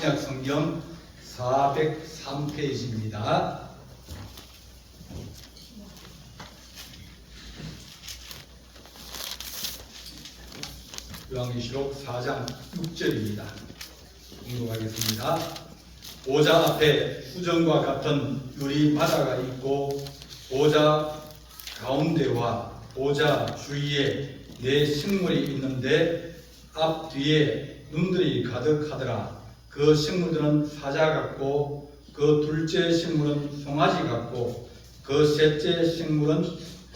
신약성경 403페이지입니다. 요한계시록 4장 6절입니다. 공독하겠습니다. 보좌 앞에 수정과 같은 유리 바다가 있고 보좌 가운데와 보좌 주위에 네 식물이 있는데 앞뒤에 눈들이 가득하더라. 그 식물들은 사자 같고 그 둘째 식물은 송아지 같고 그 셋째 식물은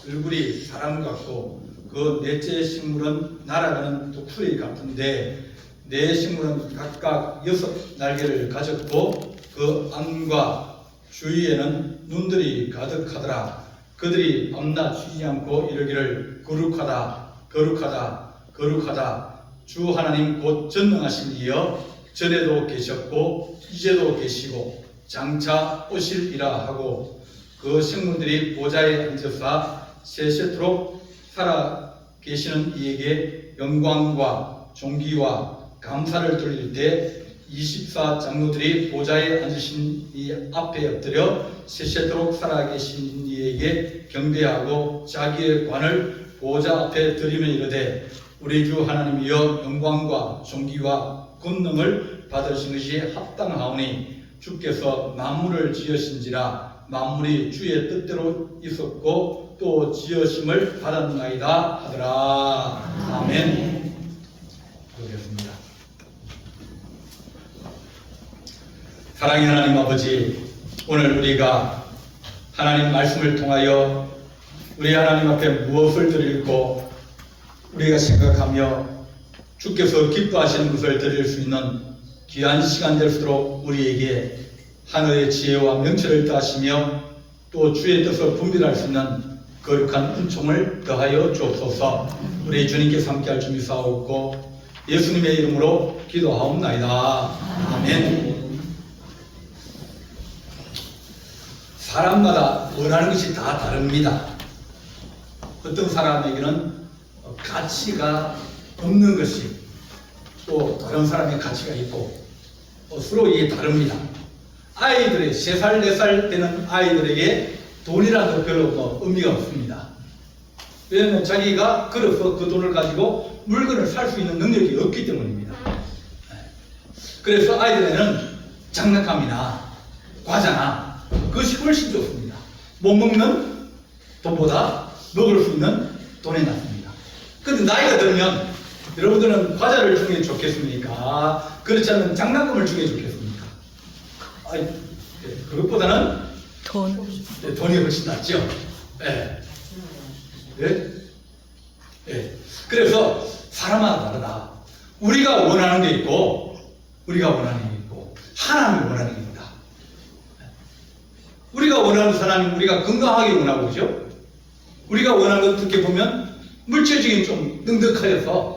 얼굴이 사람 같고 그 넷째 식물은 날아가는 독수리 같은데 네 식물은 각각 6 날개를 가졌고 그 안과 주위에는 눈들이 가득하더라. 그들이 밤낮 쉬지 않고 이르기를 거룩하다 거룩하다 거룩하다 주 하나님 곧 전능하신 이여 전에도 계셨고 이제도 계시고 장차 오실이라 하고 그 생물들이 보좌에 앉아서 세세토록 살아 계시는 이에게 영광과 존귀와 감사를 돌릴 때 24장로들이 보좌에 앉으신 이 앞에 엎드려 세세토록 살아계신 이에게 경배하고 자기의 관을 보좌 앞에 드리며 이르되 우리 주 하나님이여 영광과 존귀와 권능을 받으신 것이 합당하오니 주께서 만물을 지으신지라 만물이 주의 뜻대로 있었고 또 지으심을 받았나이다 하더라. 아멘. 그러겠습니다. 사랑의 하나님 아버지, 오늘 우리가 하나님 말씀을 통하여 우리 하나님 앞에 무엇을 드리고 우리가 생각하며 주께서 기뻐하시는 것을 드릴 수 있는 귀한 시간 될수록 우리에게 하늘의 지혜와 명철을 더하시며 또 주의 뜻을 분별할 수 있는 거룩한 은총을 더하여 주옵소서. 우리 주님께서 함께할 준비 사옵고 예수님의 이름으로 기도하옵나이다. 아멘. 사람마다 원하는 것이 다 다릅니다. 어떤 사람에게는 가치가 없는 것이 또 다른 사람의 가치가 있고 서로 이게 다릅니다. 아이들의 3살, 4살 되는 아이들에게 돈이라도 별로 의미가 없습니다. 왜냐하면 자기가 걸어서 그 돈을 가지고 물건을 살 수 있는 능력이 없기 때문입니다. 그래서 아이들에는 장난감이나 과자나 그것이 훨씬 좋습니다. 못 먹는 돈보다 먹을 수 있는 돈이 낫습니다. 그런데 나이가 들면 여러분들은 과자를 주는 게 좋겠습니까? 그렇지 않으면 장난감을 주는 게 좋겠습니까? 그것보다는 돈이 훨씬 낫죠. 예. 예? 예. 그래서 사람마다 다르다. 우리가 원하는 게 있고 하나님이 원하는 게 있다. 우리가 원하는 사람이 우리가 건강하게 원하고 그죠? 우리가 원하는 것 어떻게 보면 물질적인 좀 능득하여서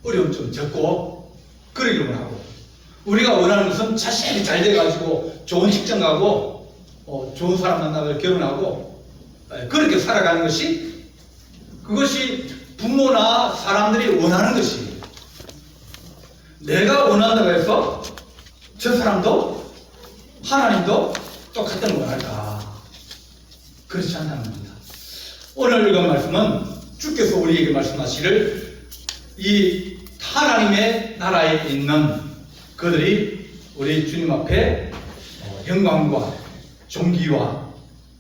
어려움 좀 적고 그러기를 원하고 우리가 원하는 것은 자식이 잘 돼가지고 좋은 직장 가고 좋은 사람 만나서 결혼하고 그렇게 살아가는 것이 그것이 부모나 사람들이 원하는 것이 내가 원한다고 해서 저 사람도 하나님도 똑같은 걸 원할까? 그렇지 않다는 겁니다. 오늘 읽은 말씀은 주께서 우리에게 말씀하시기를 이 하나님의 나라에 있는 그들이 우리 주님 앞에 영광과 존귀와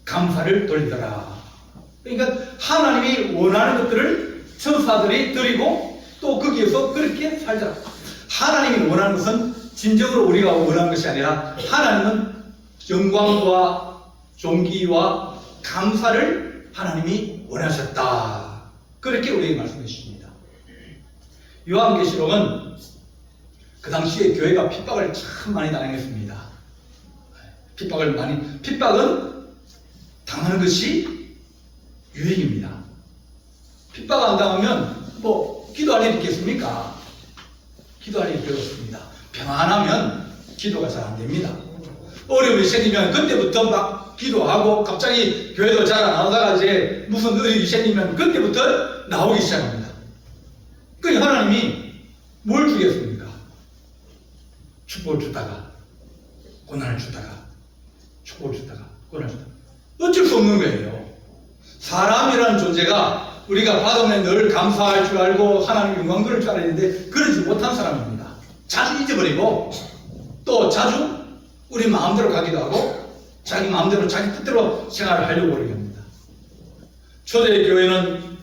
감사를 돌리더라. 그러니까 하나님이 원하는 것들을 천사들이 드리고 또 거기에서 그렇게 살자. 하나님이 원하는 것은 진정으로 우리가 원하는 것이 아니라 하나님은 영광과 존귀와 감사를 하나님이 원하셨다. 그렇게 우리에게 말씀해 주십니다. 요한계시록은 그 당시에 교회가 핍박을 참 많이 당했습니다. 핍박은 당하는 것이 유행입니다. 핍박 안 당하면 기도할 일이 있겠습니까? 기도할 일이 별로 없습니다. 평안하면 기도가 잘 안 됩니다. 어려움이 생기면 그때부터 막 기도하고 갑자기 교회도 잘 안 나오다가 이제 무슨 어려움이 생기면 그때부터 나오기 시작합니다. 그러니까 하나님이 뭘 주겠습니까? 축복을 주다가 고난을 주다가 축복을 주다가 고난을 주다가 어쩔 수 없는 거예요. 사람이라는 존재가 우리가 받으면 늘 감사할 줄 알고 하나님 영광 그럴 줄 알았는데 그러지 못한 사람입니다. 자주 잊어버리고 또 자주 우리 마음대로 가기도 하고 자기 마음대로 자기 뜻대로 생활을 하려고 그러게 합니다. 초대교회는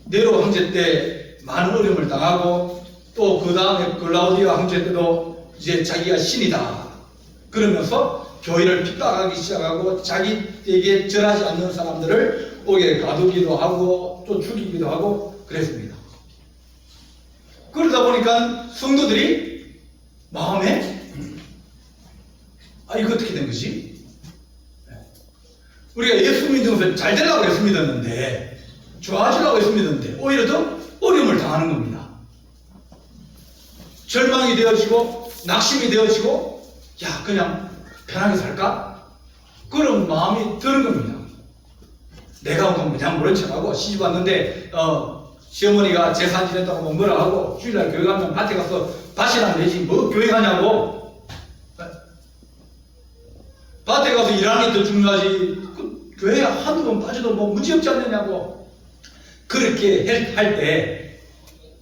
네로 황제 때 많은 어려움을 당하고 또 그 다음에 글라우디오 황제 때도 이제 자기가 신이다 그러면서 교회를 핍박하기 시작하고 자기에게 절하지 않는 사람들을 옥에 가두기도 하고 또 죽이기도 하고 그랬습니다. 그러다 보니까 성도들이 마음에 이거 어떻게 된 거지? 우리가 예수 믿으면서 잘 되려고 예수 믿었는데 좋아지려고 예수 믿었는데 오히려 더 어려움을 당하는 겁니다. 절망이 되어지고 낙심이 되어지고 그냥 편하게 살까? 그런 마음이 드는 겁니다. 내가 그냥 모른 척하고 시집 왔는데 시어머니가 제사 지냈다고 뭐라 하고 주일날 교회 가면 밭에 가서 밭이나 내지 뭐 교회 가냐고. 밭에 가서 일하는 게 더 중요하지 교회에 한두 번 빠져도 뭐 문제없지 않느냐고. 그렇게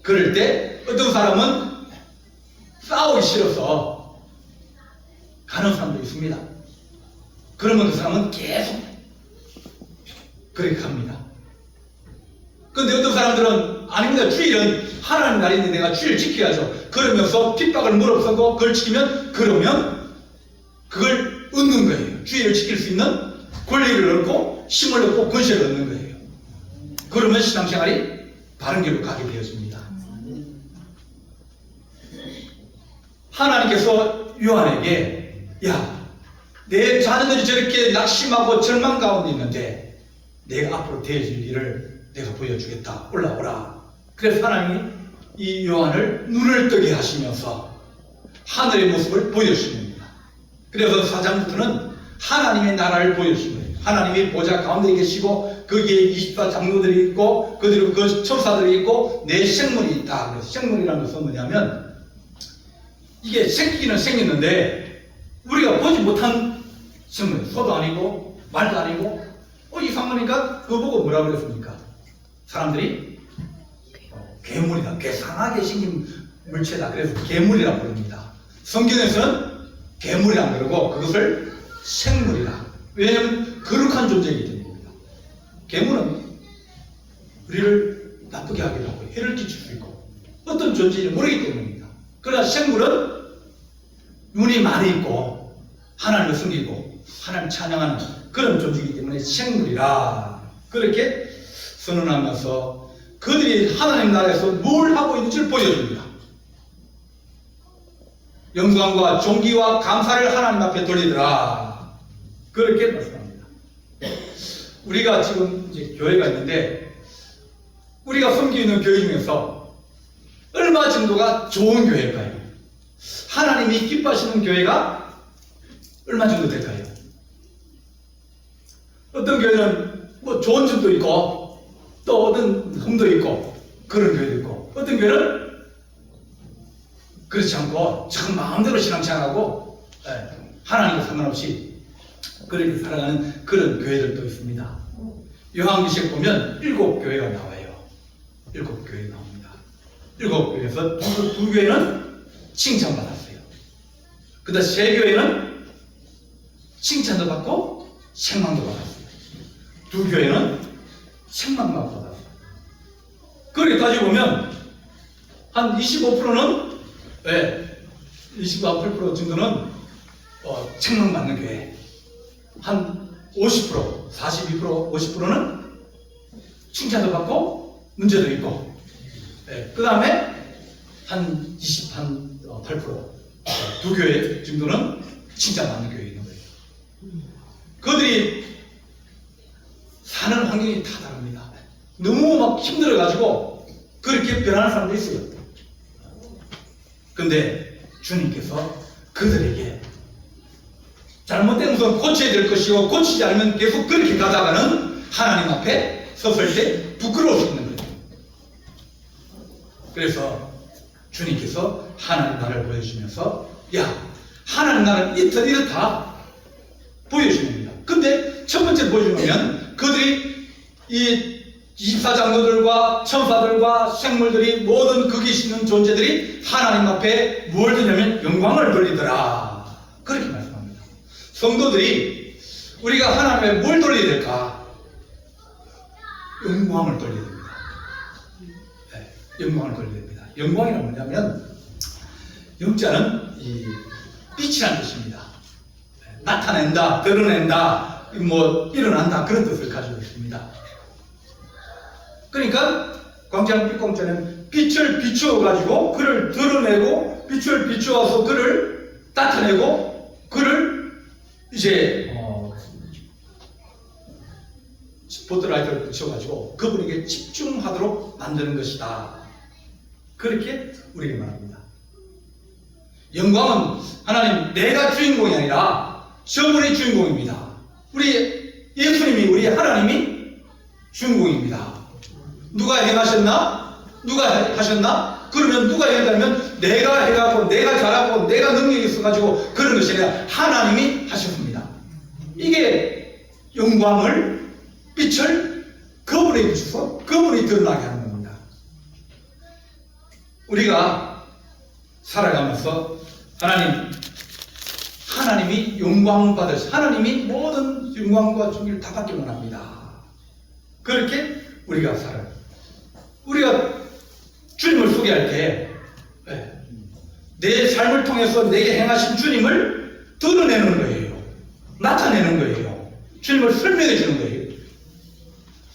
그럴 때 어떤 사람은 싸우기 싫어서 가는 사람도 있습니다. 그러면 그 사람은 계속 그렇게 갑니다. 그런데 어떤 사람들은 아닙니다. 주일은 하나님 날인데 내가 주일 지켜야죠. 그러면서 핍박을 물어서고 그걸 지키면 그러면 그걸 얻는 거예요. 주일을 지킬 수 있는 권리를 얻고 힘을 얻고 권세를 얻는 거예요. 그러면 신앙생활이 바른 길로 가게 되어집니다. 하나님께서 요한에게 내 자녀들이 저렇게 낙심하고 절망 가운데 있는데 내가 앞으로 되어질 일을 내가 보여주겠다. 올라오라. 그래서 하나님이 이 요한을 눈을 뜨게 하시면서 하늘의 모습을 보여주십니다. 그래서 4장부터는 하나님의 나라를 보여주신 거예요. 하나님이 보좌 가운데 계시고 거기에 24장로들이 있고 그리고 그 천사들이 있고 내 생물이 있다. 그래서 생물이라는 것은 뭐냐면 이게 생기기는 생겼는데 우리가 보지 못한 생물, 소도 아니고 말도 아니고 이상하니까 그거 보고 뭐라 그랬습니까? 사람들이 괴물이다. 괴상하게 생긴 물체다. 그래서 괴물이라고 부릅니다. 성경에서는 괴물이라고 그러고 그것을 생물이라. 왜냐하면 거룩한 존재이기 때문입니다. 괴물은 우리를 나쁘게 하기도 하고 해를 끼칠 수 있고 어떤 존재인지 모르기 때문입니다. 그러나 생물은 눈이 많이 있고 하나님을 숨기고 하나님 찬양하는 그런 존재이기 때문에 생물이라 그렇게 선언하면서 그들이 하나님 나라에서 뭘 하고 있는지를 보여줍니다. 영광과 존귀와 감사를 하나님 앞에 돌리더라. 그렇게 말씀합니다. 우리가 지금 이제 교회가 있는데 우리가 섬기는 교회 중에서 얼마 정도가 좋은 교회일까요? 하나님이 기뻐하시는 교회가 얼마 정도 될까요? 어떤 교회는 뭐 좋은 점도 있고 또 어떤 흠도 있고 그런 교회도 있고 어떤 교회는 그렇지 않고 참 마음대로 신앙생활하고 하나님과 상관없이 그렇게 살아가는 그런 교회들도 있습니다. 요한계시록 보면 7교회가 나와요. 7교회 나옵니다. 7교회에서 두 교회는 칭찬받았어요. 그 다음 3교회는 칭찬도 받고 책망도 받았어요. 2교회는 책망만 받았어요. 그렇게 따지고 보면 한 25%는 28% 정도는 책망받는 교회, 한 50%, 42%, 50%는 칭찬도 받고 문제도 있고, 그 다음에 한 28%, 두 교회 정도는 칭찬받는 교회에 있는 거예요. 그들이 사는 환경이 다 다릅니다. 너무 막 힘들어가지고 그렇게 변하는 사람도 있어요. 근데 주님께서 그들에게 잘못된 것은 고쳐야 될 것이고 고치지 않으면 계속 그렇게 가다가는 하나님 앞에 섰을 때 부끄러울 수 있는 거예요. 그래서 주님께서 하나님 나라를 보여주면서 야, 하나님 나라는 이렇다 보여주는 겁니다. 근데 첫 번째 보여주면 그들이 이 24장로들과 천사들과 생물들이 모든 그 계시는 존재들이 하나님 앞에 뭘 드냐면 영광을 돌리더라. 그렇게 말씀합니다. 성도들이 우리가 하나님 앞에 뭘 돌려야 될까? 영광을 돌려야 됩니다. 네, 영광을 돌려야 됩니다. 영광이란 뭐냐면 영자는 이 빛이라는 뜻입니다. 네, 나타낸다, 드러낸다, 뭐 일어난다 그런 뜻을 가지고 있습니다. 그러니까 광장빛공자는 빛을 비추어 가지고 그를 드러내고 빛을 비추어서 그를 나타내고 그를 이제 스포트라이트를 비춰가지고 그분에게 집중하도록 만드는 것이다. 그렇게 우리에게 말합니다. 영광은 하나님 내가 주인공이 아니라 저분이 주인공입니다. 우리 예수님이 우리 하나님이 주인공입니다. 누가 행하셨나? 누가 하셨나? 그러면 누가 행하면 내가 해갖고 내가 잘하고 내가 능력이 있어가지고 그런 것이 아니라 하나님이 하셨습니다. 이게 영광을 빛을 그분에 비춰서 그분이 드러나게 하는 겁니다. 우리가 살아가면서 하나님이 영광 받으시 하나님이 모든 영광과 존귀를 다 받기 원합니다. 그렇게 우리가 살아요. 우리가 주님을 소개할 때 내 삶을 통해서 내게 행하신 주님을 드러내는 거예요. 나타내는 거예요. 주님을 설명해 주는 거예요.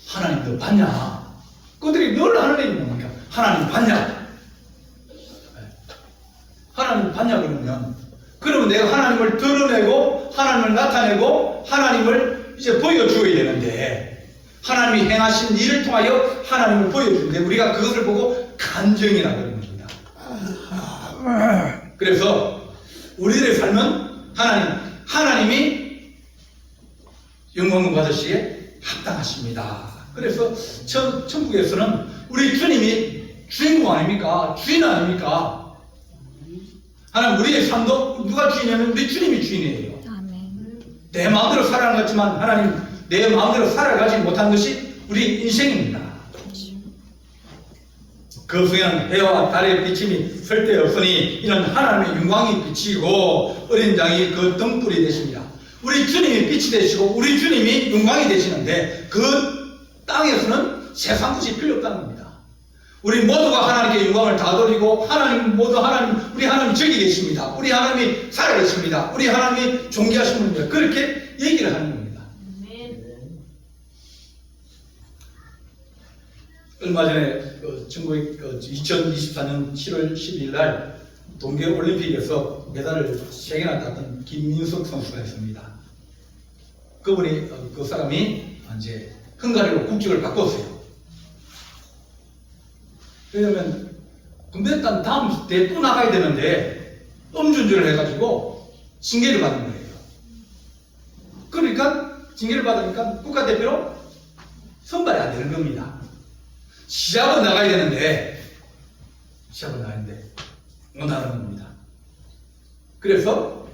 하나님 너 봤냐? 그들이 늘 하는 얘기 뭡니까? 하나님 봤냐? 하나님 봤냐 그러면 내가 하나님을 드러내고 하나님을 나타내고 하나님을 이제 보여주어야 되는데 하나님이 행하신 일을 통하여 하나님을 보여주는데 우리가 그것을 보고 간증이라고 그러는 겁니다. 그래서 우리들의 삶은 하나님이 영광을 받으시기에 합당하십니다. 그래서 천국에서는 우리 주님이 주인공 아닙니까? 주인 아닙니까? 하나님 우리의 삶도 누가 주인이냐면 우리 주님이 주인이에요. 아멘. 내 마음대로 살아가는 것 같지만 하나님 내 마음대로 살아가지 못한 것이 우리 인생입니다. 그 속에는 해와 달의 비침이 절대 없으니 이는 하나님의 영광이 비치고 어린 양이 그 등불이 되십니다. 우리 주님이 빛이 되시고 우리 주님이 영광이 되시는데 그 땅에서는 세상 것이 필요 없다는 겁니다. 우리 모두가 하나님께 영광을 다 돌리고 우리 하나님 저기 계십니다. 우리 하나님이 살아계십니다. 우리 하나님이 존귀하신 분입니다. 그렇게 얘기를 하는 겁니다. 얼마 전에 2024년 7월 12일 날 동계올림픽에서 메달을 3개나 땄던 김민석 선수가 있습니다. 그 사람이 이제 헝가리로 국적을 바꿨어요. 왜냐면 군대단 다음 때 또 나가야 되는데 음주운전을 해가지고 징계를 받은 거예요. 그러니까 징계를 받으니까 국가대표로 선발이 안 되는 겁니다. 시합은 나가야 되는데 못 나가는 겁니다. 그래서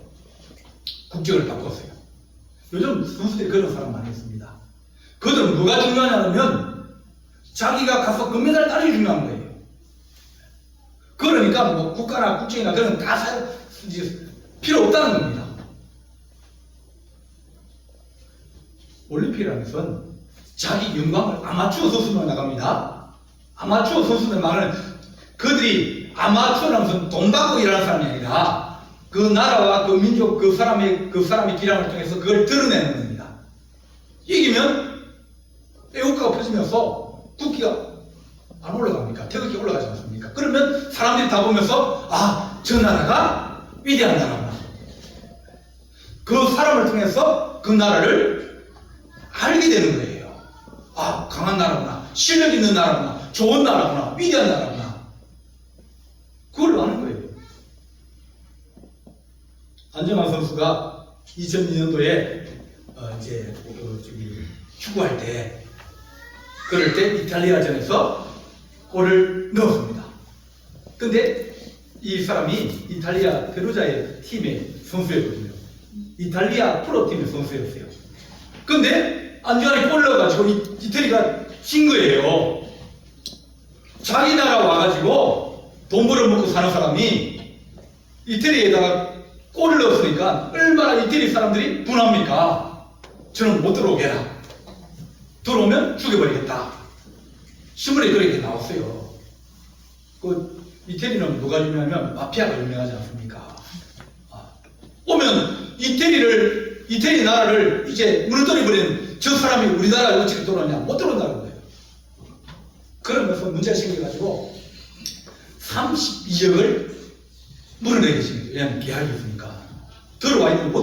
국적을 바꿨어요. 요즘 선수들이 그런 사람 많이 있습니다. 그들은 뭐가 중요하냐면 자기가 가서 금메달 따는 게 중요한 거예요. 그러니까 뭐 국가나 국적이나 그런 다 필요 없다는 겁니다. 올림픽이라는 것은 자기 영광을 아마추어 선수만 나갑니다. 아마추어 선수들 말은 그들이 아마추어라는 것은 돈 받고 일하는 사람이 아니라 그 나라와 그 민족 그 사람의 기량을 통해서 그걸 드러내는 겁니다. 이기면 애국가가 퍼지면서 국기가 안 올라갑니까? 태극기 올라가지 않습니까? 그러면 사람들이 다 보면서 저 나라가 위대한 나라구나. 그 사람을 통해서 그 나라를 알게 되는 거예요. 강한 나라구나. 실력 있는 나라구나. 좋은 나라구나. 위대한 나라구나. 그걸 아는 거예요. 안정환 선수가 2002년도에 축구할 때 그럴 때 이탈리아전에서 골을 넣었습니다. 근데 이 사람이 이탈리아 페루자의 팀의 선수였거든요. 이탈리아 프로팀의 선수였어요. 근데 안주환이 골 넣어가지고 이태리가 진 거예요. 자기 나라 와가지고 돈 벌어먹고 사는 사람이 이태리에다가 골을 넣었으니까 얼마나 이태리 사람들이 분합니까? 저는 못 들어오게 해라. 들어오면 죽여버리겠다. 신문에 그렇게 나왔어요. 그 이태리는 누가 유명하면 마피아가 유명하지 않습니까? 오면 이태리 나라를 이제 무너뜨려버린 저 사람이 우리나라에 어떻게 들어오냐? 못 들어온다는 거예요. 그러면서 문제가 생겨가지고 32억을 물어내게 생겼어요. 왜냐면 계약이 있으니까. 들어와 있는 못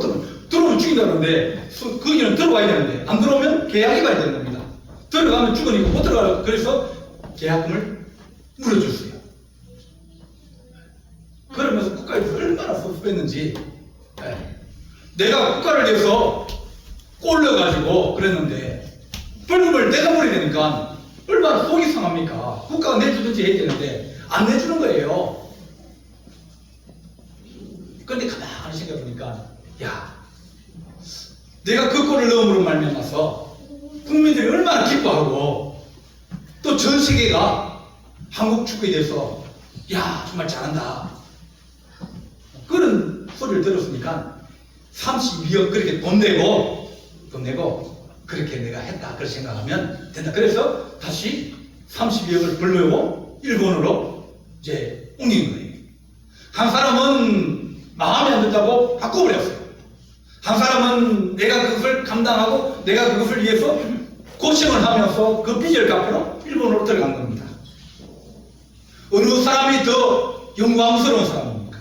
들어오면 죽인다는데 거기는 들어와야 되는데 안 들어오면 계약이 가야 되는 겁니다. 들어가면 죽으니까 못 들어가고 그래서 계약금을 물어줬어요. 그러면서 국가에서 얼마나 섭섭했는지 내가 국가를 위해서 골 넣어가지고 그랬는데 벌금을 내가 물어야 되니까 얼마나 속이 상합니까? 국가가 내주든지 해야 되는데 안 내주는 거예요. 그런데 가만히 생각해보니까 야, 내가 그 골을 넣음으로 말미암아서 국민들이 얼마나 기뻐하고 또 전 세계가 한국 축구에 대해서 야, 정말 잘한다 그런 소리를 들었으니까 32억 그렇게 돈 내고 그렇게 내가 했다 그렇게 생각하면 된다. 그래서 다시 32억을 불러오고 일본으로 이제 옮긴 거예요. 한 사람은 마음에 안 든다고 바꿔버렸어요. 한 사람은 내가 그것을 감당하고 내가 그것을 위해서 고생을 하면서 그 빚을 갚으러 일본으로 들어간 겁니다. 어느 사람이 더 영광스러운 사람입니까?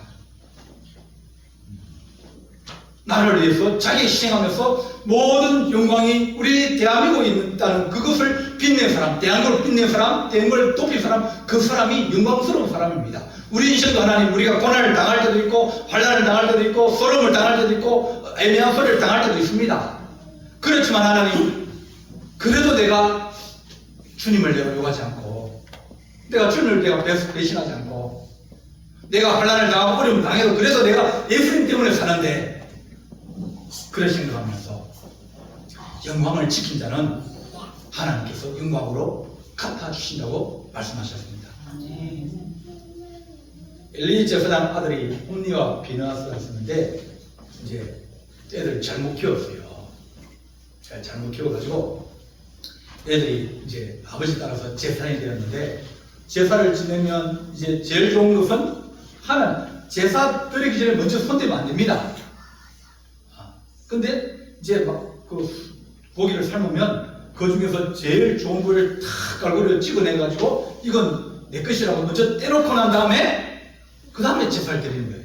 나를 위해서 자기 희생하면서 모든 영광이 우리 대한민국에 있다는 그것을 빛낸 사람, 대한민국을 빛낸 사람, 대한민국을 높인 사람, 그 사람이 영광스러운 사람입니다. 우리 인생도 하나님, 우리가 고난을 당할 때도 있고 환난을 당할 때도 있고 소름을 당할 때도 있고 애매한 소리를 당할 때도 있습니다. 그렇지만 하나님, 그래도 내가 주님을 내가 욕하지 않고 내가 주님을 내가 배신하지 않고 내가 환난을 당하고 어려움을 당해도 그래도 내가 예수님 때문에 사는데 그런 생각하면서 영광을 지킨 자는 하나님께서 영광으로 갚아주신다고 말씀하셨습니다. 엘리 제사장 아들이 홈니와 비느하스가 있었는데 이제 애들 잘못 키웠어요. 잘못 키워가지고 애들이 이제 아버지 따라서 제사장이 되었는데 제사를 지내면 이제 제일 좋은 것은 하나님 제사 드리기 전에 먼저 손대면 안 됩니다. 근데 이제 막 그 고기를 삶으면 그 중에서 제일 좋은 부위를 탁 갈고리를 찍어내가지고 이건 내 것이라고 먼저 떼놓고 난 다음에 그 다음에 제사를 드리는 거예요.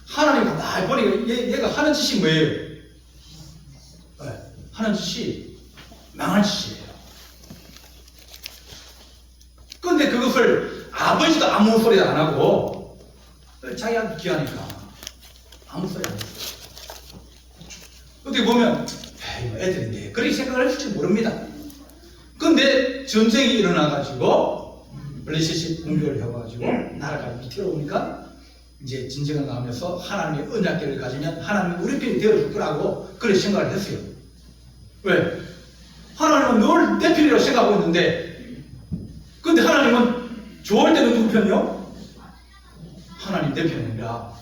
하나님 가만히 보니까 얘가 하는 짓이 뭐예요? 하는 짓이 망할 짓이에요. 근데 그것을 아버지도 아무 소리 안 하고 자기한테 귀하니까 아무 소리 안 했어요. 어떻게 보면 애들인데 그렇게 생각을 했을지 모릅니다. 근데 전쟁이 일어나가지고 블레셋이 공격을 해가지고 나라가 밑으로 오니까 이제 진정을 나오면서 하나님의 언약궤를 가지면 하나님이 우리 편이 되어줄 거라고 그렇게 생각을 했어요. 왜? 하나님은 늘 내 편이라고 생각하고 있는데 근데 하나님은 좋을 때는 누구 편이요? 하나님 내 편이 아니라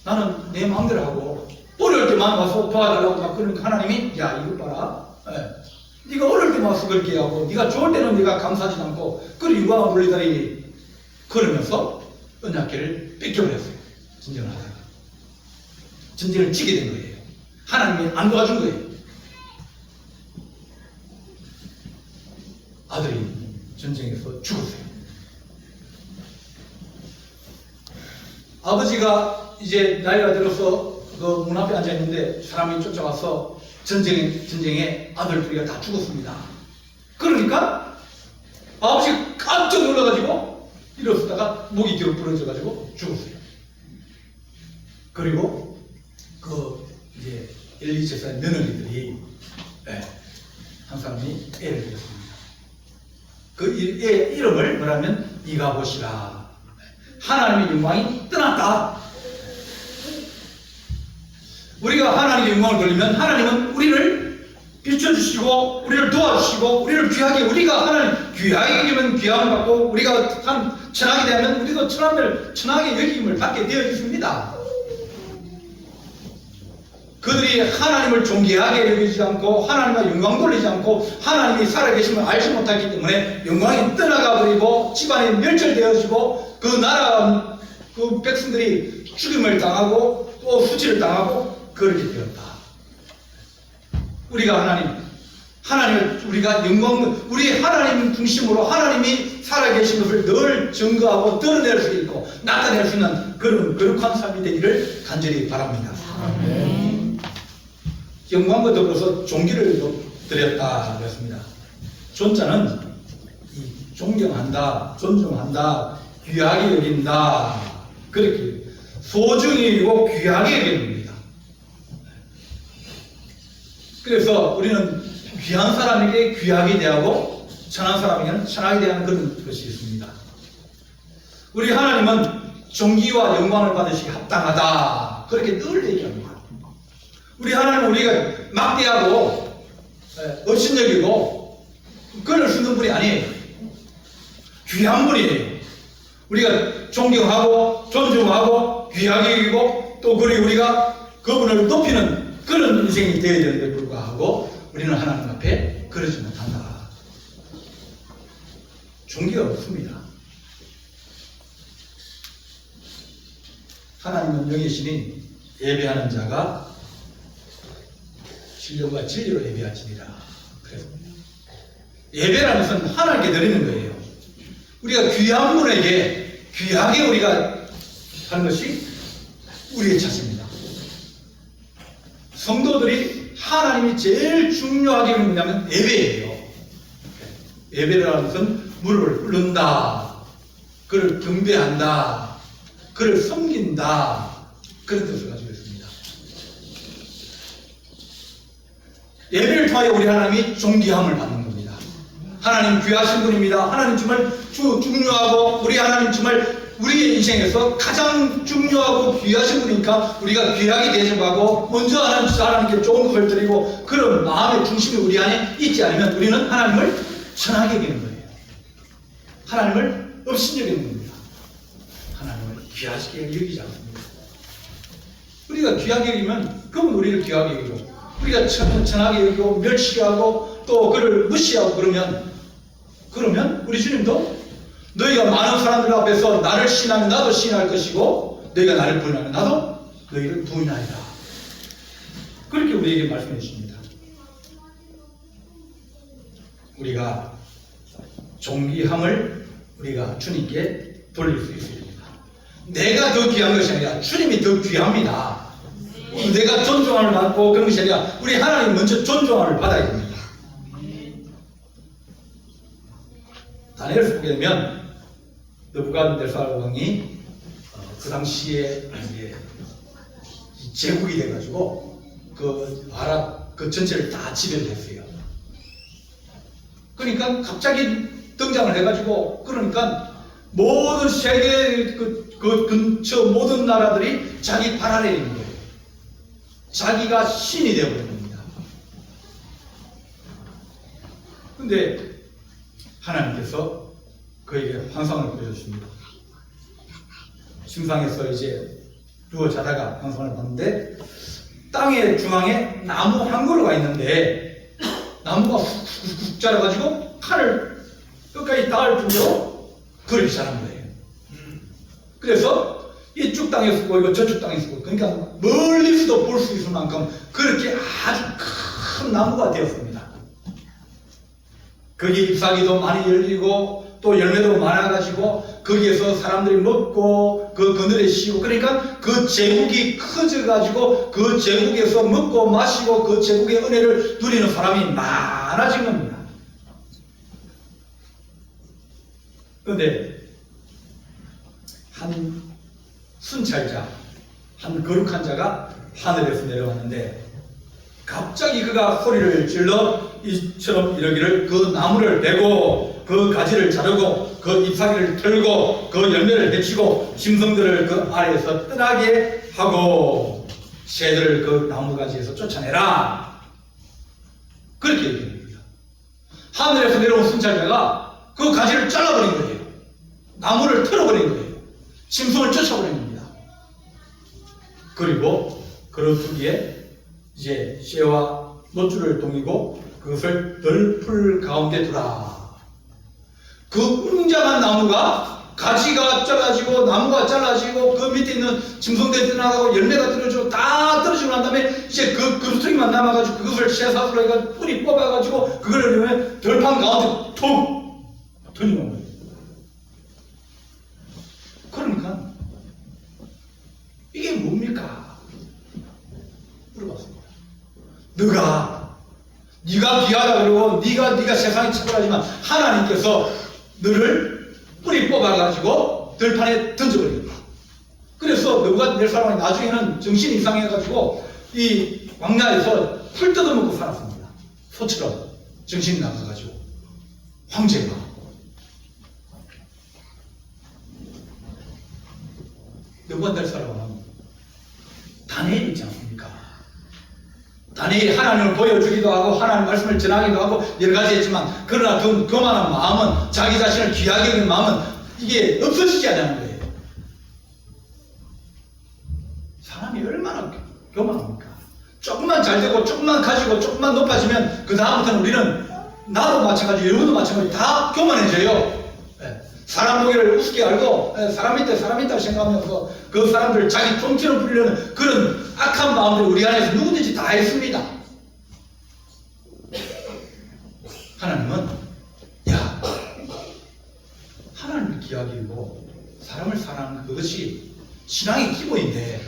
나는 내 마음대로 하고 어려울 때만 와서 도와달라고 막 그러니까 하나님이 야 이거 봐라 네가 어려울 때만 와서 그렇게 하고 네가 좋을 때는 네가 감사하지 않고 그걸 영광을 돌리다니 그러면서 언약궤를 뺏겨버렸어요. 전쟁을 하다가 전쟁을 지게 된 거예요. 하나님이 안 도와준 거예요. 아들이 전쟁에서 죽었어요. 아버지가 이제 나이가 들어서 그 문 앞에 앉아 있는데 사람이 쫓아와서 전쟁에 아들 둘이가 다 죽었습니다. 그러니까 아버지 깜짝 놀라가지고 일어섰다가 목이 뒤로 부러져가지고 죽었어요. 그리고 그 이제 엘리 제사의 며느리들이 한 사람이 애를 들였습니다. 그 애 이름을 뭐라면 이가봇이라. 하나님의 영광이 떠났다. 우리가 하나님의 영광을 돌리면 하나님은 우리를 비춰주시고 우리를 도와주시고 우리를 귀하게, 우리가 하나님 귀하게 여기면 귀함을 받고 우리가 참 천하게 되면 우리도 천하게 여김을 받게 되어 있습니다. 그들이 하나님을 존귀하게 여기지 않고 하나님과 영광 돌리지 않고 하나님이 살아계심을 알지 못하기 때문에 영광이 떠나가 버리고 집안이 멸절되어지고 그 나라 그 백성들이 죽임을 당하고 또 수치를 당하고 그렇게 되었다. 우리가 하나님을 우리가 영광, 우리 하나님 중심으로 하나님이 살아계신 것을 늘 증거하고 드러낼 수 있고 나타낼 수 있는 그런 거룩한 삶이 되기를 간절히 바랍니다. 아멘. 영광과 더불어서 존귀를 드렸다 그랬습니다. 존자는 존경한다, 존중한다, 귀하게 여긴다, 그렇게 소중히 여기고 귀하게 여깁니다. 그래서 우리는 귀한 사람에게 귀하게 대하고 천한 사람에게는 천하게 대하는 그런 것이 있습니다. 우리 하나님은 존귀와 영광을 받으시기 합당하다, 그렇게 늘 얘기합니다. 우리 하나님은 우리가 막대하고 업신여기고 끊을 수 있는 분이 아니에요. 귀한 분이에요. 우리가 존경하고 존중하고 귀하게 여기고 또 우리가 그분을 높이는 그런 인생이 되어야 되는데 불구하고 우리는 하나님 앞에 그러지 못한다. 존귀가 없습니다. 하나님은 영이시니 예배하는 자가 신령과 진리로 예배하시니라. 그래서 예배라는 것은 하나님께 드리는 거예요. 우리가 귀한 분에게 귀하게 우리가 하는 것이 우리의 자세입니다. 성도들이 하나님이 제일 중요하게 여기는 뭐냐면 예배예요. 예배라는 것은 무릎을 꿇는다, 그를 경배한다, 그를 섬긴다, 그런 뜻을 가지고 있습니다. 예배를 통하여 우리 하나님이 존귀함을 받는 겁니다. 하나님 귀하신 분입니다. 하나님 정말 중요하고 우리 하나님 정말 우리의 인생에서 가장 중요하고 귀하신 분이니까 우리가 귀하게 대접하고 먼저 하나님께 좋은 것을 드리고 그런 마음의 중심이 우리 안에 있지 않으면 우리는 하나님을 천하게 여기는 거예요. 하나님을 없인 여기는 겁니다. 하나님을 귀하게 여기지 않습니다. 우리가 귀하게 여기면 그분 우리를 귀하게 여기고 우리가 천하게 여기고 멸시하고 또 그를 무시하고 그러면 우리 주님도 너희가 많은 사람들 앞에서 나를 시인하면 나도 시인할 것이고 너희가 나를 부인하면 나도 너희를 부인하리라. 그렇게 우리에게 말씀해 주십니다. 우리가 존귀함을 우리가 주님께 돌릴 수 있습니다. 내가 더 귀한 것이 아니라 주님이 더 귀합니다. 내가 존중함을 받고 그런 것이 아니라 우리 하나님 먼저 존중함을 받아야 됩니다. 다니엘서 보게 되면 느부갓네살 왕이 그 당시에 이제 제국이 돼가지고 그 아랍 그 전체를 다 지배했어요. 그러니까 갑자기 등장을 해가지고 그러니까 모든 세계 그 근처 모든 나라들이 자기 발 아래에 있는 거예요. 자기가 신이 되어버린 겁니다. 근데 하나님께서 그에게 환상을 보여주십니다. 침상에서 이제 누워 자다가 환상을 봤는데 땅의 중앙에 나무 한 그루가 있는데 나무가 훅훅 자라가지고 칼을 끝까지 닿을 정도로 그렇게 자란 거예요. 그래서 이쪽 땅에서 보이고 저쪽 땅에서 보이고 그러니까 멀리서도 볼 수 있을 만큼 그렇게 아주 큰 나무가 되었습니다. 거기 잎사귀도 많이 열리고 또 열매도 많아가지고 거기에서 사람들이 먹고 그 그늘에 쉬고 그러니까 그 제국이 커져가지고 그 제국에서 먹고 마시고 그 제국의 은혜를 누리는 사람이 많아진 겁니다. 그런데 한 순찰자, 한 거룩한 자가 하늘에서 내려왔는데 갑자기 그가 소리를 질러 이처럼 이러기를 그 나무를 베고 그 가지를 자르고 그 잎사귀를 털고 그 열매를 데치고 짐승들을 그 아래에서 떠나게 하고 새들을 그 나무가지에서 쫓아내라. 그렇게 얘기합니다. 하늘에서 내려온 순찰자가 그 가지를 잘라버린 거예요. 나무를 털어버린 거예요. 짐승을 쫓아버린 겁니다. 그리고 그런 뒤에 이제 쇠와 노줄을 동이고 그것을 덜풀 가운데 두라. 그 웅장한 나무가 가지가 잘라지고 나무가 잘라지고 그 밑에 있는 짐승들이 떠나가고 열매가 떨어지고 다 떨어지고 난 다음에 이제 그 그루터기만 남아가지고 그것을 쇠사슬로 해가지고 뿌리 뽑아가지고 그걸 넣으면 덜판 가운데 툭 던져놓은 거예요. 그러니까 이게 뭡니까? 물어봤습니다. 네가 귀하다 그러고 네가 세상에 차별하지만 하나님께서 너를 뿌리 뽑아가지고 들판에 던져버린다. 그래서 너가 낼 사람이 나중에는 정신이 이상해가지고 이 광야에서 풀 뜯어먹고 살았습니다. 소처럼 정신이 나가가지고 황제가 너가 낼 사람은 다니엘 있지 않습니까? 다니엘이 하나님을 보여주기도 하고 하나님 말씀을 전하기도 하고 여러 가지 했지만 그러나 그만한 마음은 자기 자신을 귀하게 여기는 마음은 이게 없어지지 않는 거예요. 사람이 얼마나 교만합니까? 조금만 잘 되고 조금만 가지고 조금만 높아지면 그 다음부터는 우리는 나도 마찬가지 여러분도 마찬가지 다 교만해져요. 사람 보기를 우습게 알고 사람 있다 생각하면서 그 사람들 자기 통째로 부리려는 그런 악한 마음들이 우리 안에서 누구든지 다 있습니다. 하나님은 하나님을 귀하게 여기고 사람을 사랑하는 그것이 신앙의 기본인데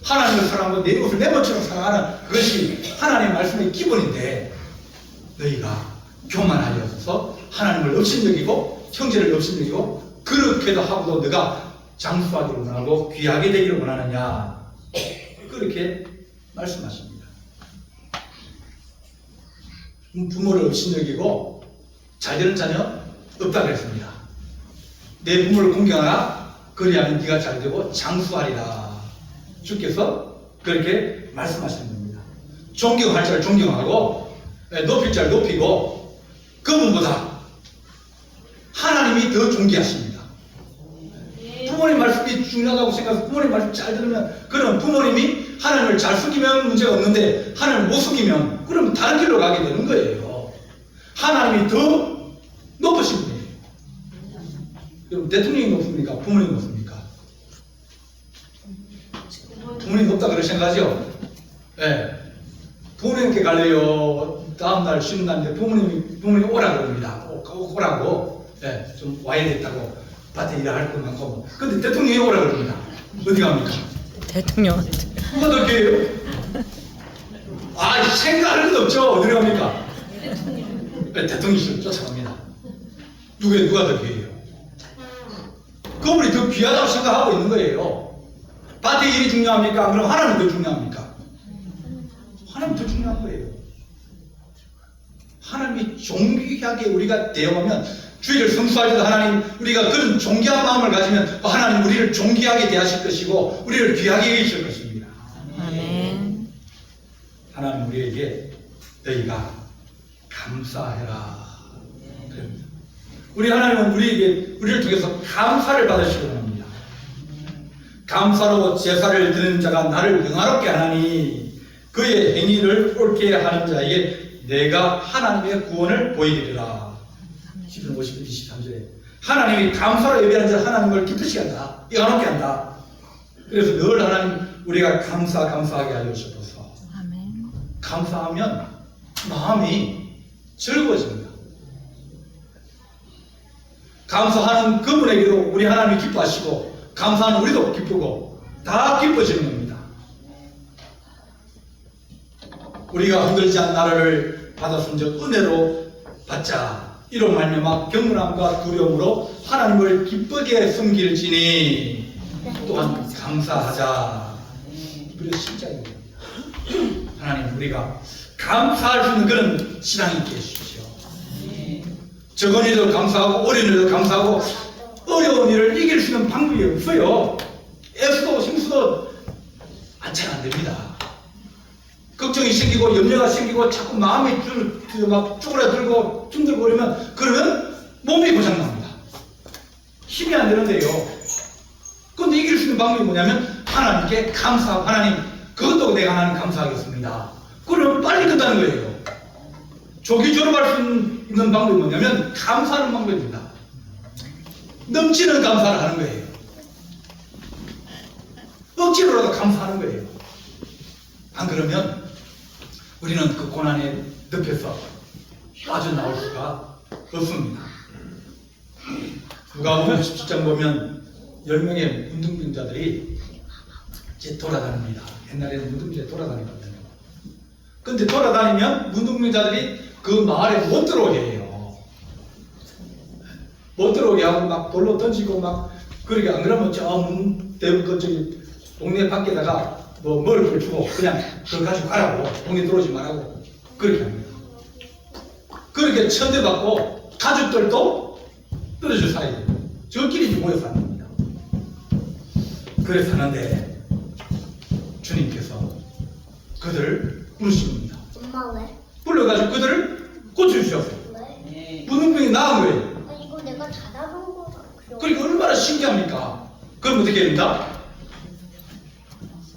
하나님을 사랑하고 내 이웃을 내 것처럼 사랑하는 그것이 하나님의 말씀의 기본인데 너희가 교만하여서 하나님을 업신여기고 형제를 업신여기고 그렇게도 하고도 너가 장수하기를 원하고 귀하게 되기를 원하느냐 그렇게 말씀하십니다. 부모를 업신여기고 잘되는 자녀 없다 그랬습니다. 내 부모를 공경하라 그리하면 네가 잘되고 장수하리라. 주께서 그렇게 말씀하시는 겁니다. 존경할 자를 존경하고 높일 자를 높이고 그분보다 하나님이 더 존귀하십니다. 부모님 말씀이 중요하다고 생각해서 부모님 말씀 잘 들으면 그럼 부모님이 하나님을 잘 숨기면 문제가 없는데 하나님을 못 숨기면 그럼 다른 길로 가게 되는 거예요. 하나님이 더 높으신 분이에요. 그럼 대통령이 높습니까? 부모님이 높습니까? 부모님 높다 그렇게 생각하죠? 네. 부모님께 갈래요. 다음날 쉬는 날인데 부모님이 오라 그럽니다. 오라고. 네, 좀 와야 됐다고 밭에 일할 것 많고. 근데 대통령이 오라 그럽니다. 어디 갑니까? 대통령한테. 누가 더 기회요? 생각할 것 없죠. 어디 갑니까? 대통령이 쫓아갑니다. 누가 더 귀해요? 그분이 더 귀하다고 생각하고 있는 거예요. 밭의 일이 중요합니까? 그럼 하나님 더 중요합니까? 하나님 더 중요한 거예요. 하나님이 존귀하게 우리가 대응하면 주의를 성수할 때도 하나님 우리가 그런 존귀한 마음을 가지면 하나님 우리를 존귀하게 대하실 것이고 우리를 귀하게 여기실 것입니다. 아멘. 하나님 우리에게 너희가 감사해라. 우리 하나님은 우리를 통해서 감사를 받으시기 원합니다. 감사로 제사를 드리는 자가 나를 영화롭게 하나니 그의 행위를 옳게 하는 자에게 내가 하나님의 구원을 보이리라. 10편 50편 23절에 하나님이 감사로 예배하는 자 하나님을 기쁘시게 한다. 영화롭게 한다. 그래서 늘 하나님 우리가 감사하게 하여 주셔서 아멘. 감사하면 마음이 즐거워집니다. 감사하는 그분에게도 우리 하나님이 기뻐하시고 감사하는 우리도 기쁘고 다 기뻐지는 겁니다. 우리가 흔들지 않은 나라를 받았은 즉 은혜로 받자. 이로 말미암아 경건함과 두려움으로 하나님을 기쁘게 섬길지니 또한 감사하자. 우리가 십자가입니다. 하나님 우리가 감사할 수 있는 그런 신앙이 있게 해주십시오. 적은 일도 감사하고 어려운 일도 감사하고 어려운 일을 이길 수 있는 방법이 없어요. 애써도 힘써도 잘 안 됩니다. 걱정이 생기고 염려가 생기고 자꾸 마음이 막 쪼그라들고 힘들고 그러면 몸이 고장납니다. 힘이 안 되는데요. 그런데 이길 수 있는 방법이 뭐냐면 하나님께 감사하고 하나님 그것도 내가 하나님 감사하겠습니다. 그러면 빨리 끝나는 거예요. 조기 졸업할 수 있는 방법이 뭐냐면 감사하는 방법입니다. 넘치는 감사를 하는 거예요. 억지로라도 감사하는 거예요. 안 그러면 우리는 그 고난의 늪에서 빠져나올 수가 없습니다. 누가복음 17장 보면 10명의 문둥병자들이 이제 돌아다닙니다. 옛날에는 문둥병자들이 돌아다니거든요. 근데 돌아다니면 문둥병자들이 그 마을에 못 들어오게 해요. 못 들어오게 하고 막 돌로 던지고 막 그러게 안 그러면 저기 동네 밖에다가 먹을 걸 주고 그냥 그걸 가지고 가라고 동네 들어오지 말라고 그렇게 합니다. 그렇게 천대받고 가족들도 떨어져 살아야 돼요. 저끼리 모여 사는 겁니다. 그래 사는데 주님께서 그들을 부르십니다. 엄마 왜? 불러가지고 그들을 고쳐주셨어요. 왜? 문둥병이 나은 거예요. 아, 이거 내가 찾아본 거다. 그러니까 얼마나 신기합니까? 그럼 어떻게 됩니까?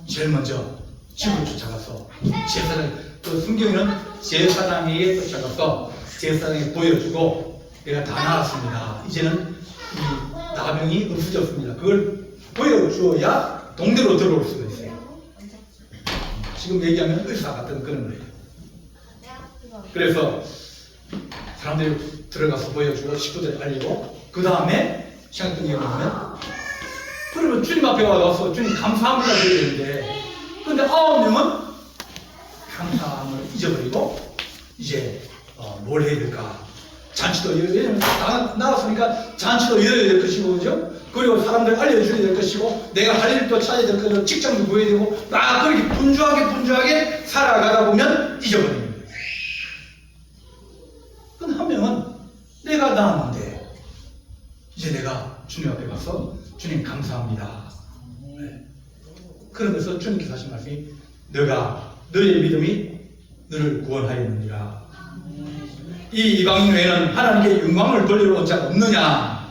제일 먼저 집을 쫓아가서 제사장, 그 성경에는 제사장에게 쫓아가서 제사장에게 보여주고 내가 다 나았습니다. 이제는 이 나병이 없어졌습니다. 그걸 보여주어야 동네로 들어올 수가 있어요. 지금 얘기하면 의사 같은 그런 거예요. 그래서 사람들이 들어가서 보여주고 식구들 알리고 그 다음에 시간이 보면 그러면 주님 앞에 와서 주님 감사합니다 해야 되는데 근데 9명은 감사함을 잊어버리고 이제 뭘 해야 될까? 잔치도 왜냐면 나왔으니까 잔치도 열어야 될 것이고 그죠? 그리고 사람들 알려줘야 될 것이고 내가 할 일도 찾아야 될 것이고 직장도 구해야 되고 막 그렇게 분주하게 살아가다 보면 잊어버리는 거예요. 근데 한 명은 내가 나았는데 이제 내가 주님 앞에 가서 주님 감사합니다. 네. 그러면서 주님께서 하신 말씀이 너의 믿음이 너를 구원하였느니라. 이 이방인 외에는 하나님께 영광을 돌리러 온 자가 없느냐.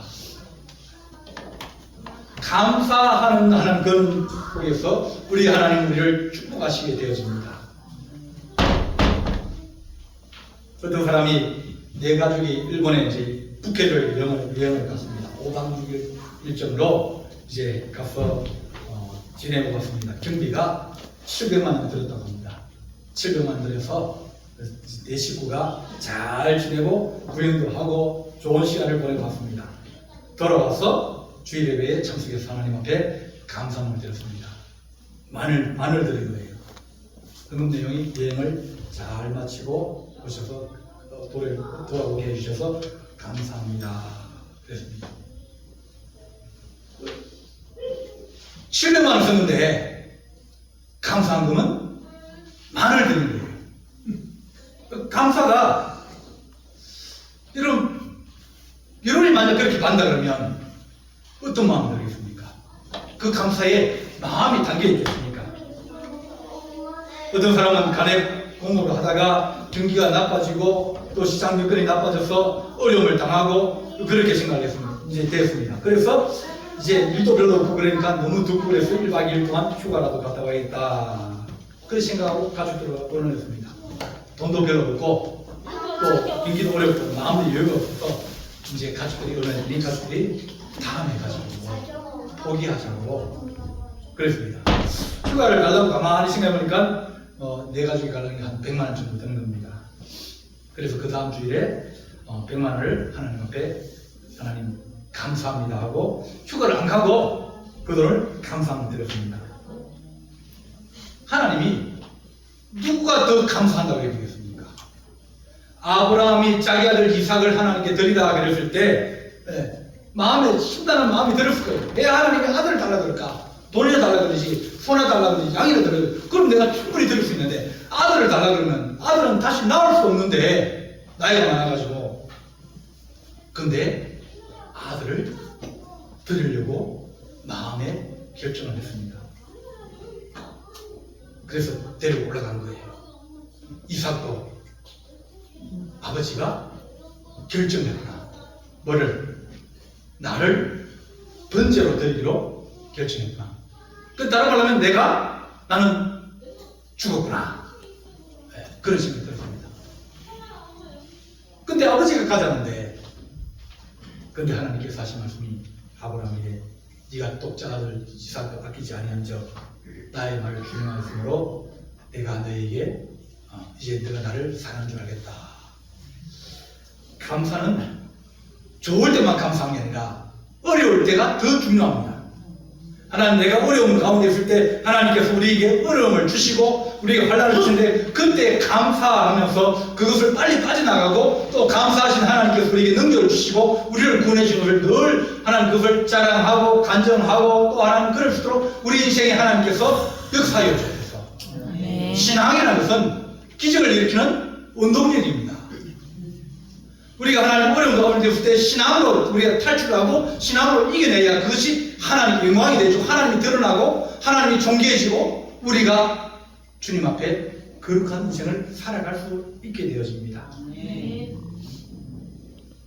감사하는 하나님 그런 속에서 우리 하나님 우리를 축복하시게 되어집니다. 어떤 사람이 내 가족이 일본에 이제 북해를 여행을 갔습니다. 5박 6일 일정으로 이제 가서 지내고 갔습니다. 경비가 700만 원 들었다고 합니다. 700만 원 들여서 내 식구가 잘 지내고 구경도 하고 좋은 시간을 보내고 왔습니다. 돌아와서 주일 예배에 참석해서 하나님 앞에 감사함을 드렸습니다. 마늘 드린 거예요. 그 내용이 여행을 잘 마치고 오셔서 돌아오게 해주셔서 감사합니다. 그랬습니다. 700만 원 썼는데 감사한 금은 마늘 드린 거예요. 감사가 여러분이 만약 그렇게 받는다 그러면 어떤 마음이 들겠습니까? 그 감사에 마음이 담겨 있겠습니까? 어떤 사람은 간에 공부를 하다가 경기가 나빠지고 또 시장 여건이 나빠져서 어려움을 당하고 그렇게 생각했습니다. 이제 됐습니다. 그래서 이제 일도 별로 없고 그러니까 너무 덥고 그래서 1박 2일 동안 휴가라도 갔다 와야겠다. 그렇게 생각하고 가족들과 의논했습니다. 돈도 별로 없고 또 경기도 어렵고 마음도 여유가 없어서 이제 가족들이 의논했더니 가족들이 다음에 가자고 포기하자고 그랬습니다. 휴가를 가려고 가만히 생각해보니까 내 가족이 가려면 한 100만 원 정도 드는 겁니다. 그래서 그 다음 주일에 100만 원을 하나님 앞에 하나님 감사합니다 하고 휴가를 안 가고 그 돈을 감사함을 드렸습니다. 하나님이 누구가 더 감사한다고 해주겠습니까? 아브라함이 자기 아들 이삭을 하나님께 드리다 그랬을 때 마음에 심단한 마음이 들었을 거예요. 왜 하나님이 아들을 달라 그럴까? 돈을 달라 그러지, 소나 달라 그러지, 양이라 그러지. 그럼 내가 충분히 드릴 수 있는데 아들을 달라 그러면 아들은 다시 낳을 수 없는데 나이가 많아가지고 근데 아들을 드리려고 마음에 결정을 했습니다. 그래서 데리고 올라간 거예요. 이삭도 아버지가 결정했구나. 뭐를? 나를 번제로 드리기로 결정했구나. 그 다른 말로 하면 나는 죽었구나. 네, 그런 생각이 들었습니다. 근데 아버지가 가자는데, 근데 하나님께서 하신 말씀이 아브라함에게 네가 똑자 아들 이삭을 아끼지 아니한즉 나의 말을 준행하였으므로 내가 너에게 이제 네가 나를 사랑한 줄 알겠다. 감사는 좋을 때만 감사한 게 아니라 어려울 때가 더 중요합니다. 하나님, 내가 어려움 가운데 있을 때 하나님께서 우리에게 어려움을 주시고 우리에게 환난을 주시는데 그때 감사하면서 그것을 빨리 빠져나가고 또 감사하신 하나님께서 우리에게 능력을 주시고 우리를 구원해 주신 것을 늘 하나님 그것을 자랑하고 간증하고 또 하나님 그럴 수 있도록 우리 인생에 하나님께서 역사하여 주셔서 아멘. 신앙이라는 것은 기적을 일으키는 운동력입니다. 우리가 하나님 어려운 가운데 있을 때 신앙으로 우리가 탈출하고 신앙으로 이겨내야 그것이 하나님의 영광이 되죠. 하나님이 드러나고 하나님이 존귀해지고 우리가 주님 앞에 거룩한 인생을 살아갈 수 있게 되어집니다.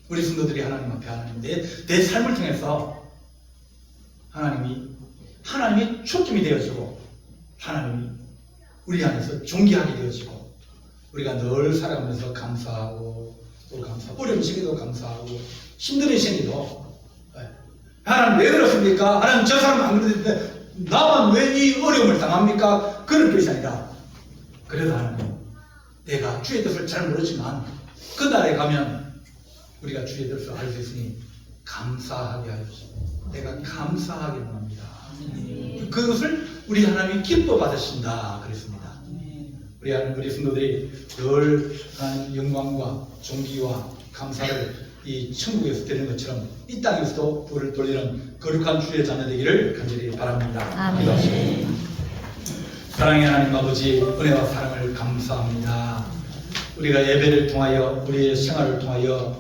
우리 성도들이 하나님 앞에 하나님 내 삶을 통해서 하나님이 초점이 되어지고 하나님이 우리 안에서 존귀하게 되어지고 우리가 늘 살아가면서 감사하고 또 감사하고 어려운 시기도 감사하고 힘든 시기도 하나님 왜 그렇습니까? 하나님 저 사람 안 그러는데 나만 왜 이 어려움을 당합니까? 그런 뜻이 아니라 그래도 하나님 내가 주의 뜻을 잘 모르지만 그날에 가면 우리가 주의 뜻을 알 수 있으니 감사하게 하여 주시고 내가 감사하게 원합니다. 그것을 우리 하나님이 기뻐 받으신다 그랬습니다. 우리 성도들이 늘 하나님 영광과 존귀와 감사를 이 천국에서 드리는 것처럼 이 땅에서도 불을 돌리는 거룩한 주의 자녀 되기를 간절히 바랍니다. 아멘. 사랑의 하나님 아버지, 은혜와 사랑을 감사합니다. 우리가 예배를 통하여 우리의 생활을 통하여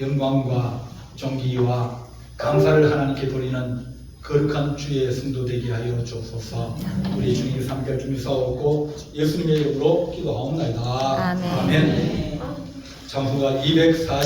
영광과 존귀와 감사를 하나님께 돌리는 거룩한 주의 성도 되게 하여 주옵소서. 우리 주님의 삼별 주님 사옵고 예수님의 이름으로 기도하옵나이다. 아멘. 아멘. 잠수가 240